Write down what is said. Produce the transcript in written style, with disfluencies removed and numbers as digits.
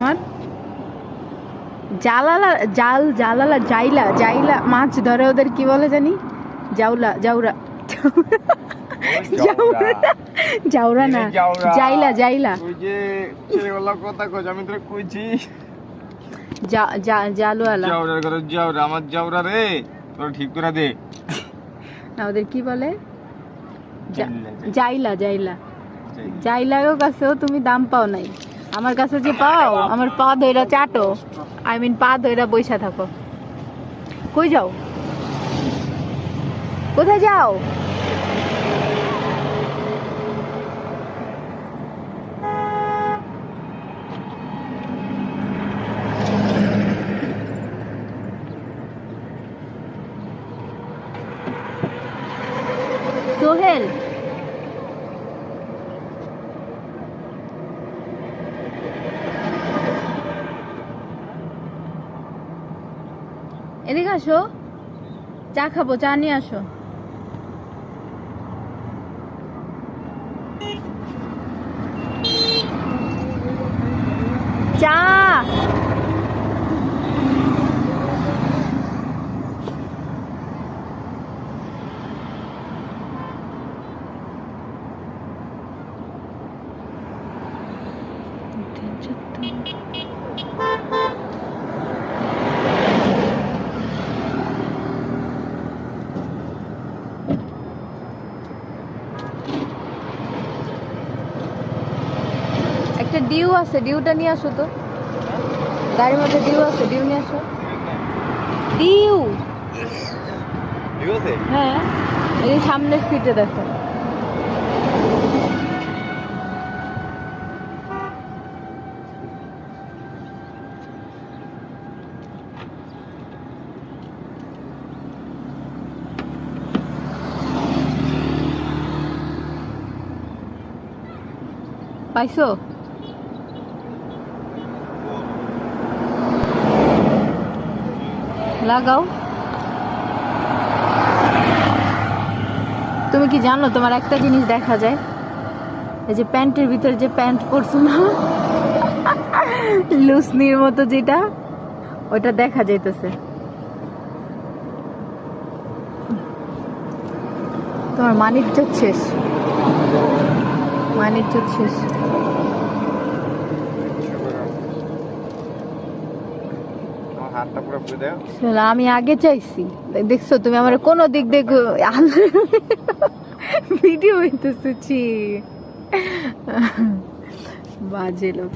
আমার জালালা জাইলা জাইলা মাছ ধরে ওদের কি বলে জানি জাউরা জাউরা না জাইলা জাইলা ওই যে ছেলেগুলা কথা কই আমি তোরে কইছি জালুয়ালা জাউরা করে জাউরা আমার জাউরা রে তোর ঠিক করে দে না ওদের কি বলে জাইলা জাইলা জাইলার কাছেও তুমি দাম পাও নাই আমার কাছে যে পাও আমার পা ধইরা চাটো পা ধইরা বইসা থাকো কই যাও কোথায় যাও সোহেল এদিকে আসো চা খাবো চা নিয়ে আসো চা একটা ডিউ আছে ডিউটা নিয়ে আসো তো গাড়ির মধ্যে ডিউ আছে ডিউ নিয়ে আসো ডিউ ঠিক আছে হ্যাঁ এই সামনের সিটে দেখো পাইছো লাগাও তুমি কি জানো তোমার একটা জিনিস দেখা যায় এই যে প্যান্টের ভিতরে যে প্যান্ট পরছো না লুসনির মতো যেটা ওটা দেখা যাইতেছে তোমার মানিজ্জত শেষ মানিজ্জত শেষ হাতটা পুরো পুড়ে দাও আমি আগে চাইছি দেখছো তুমি আমার কোন দিক দেখো ভিডিও হইতেছে বাজে লোক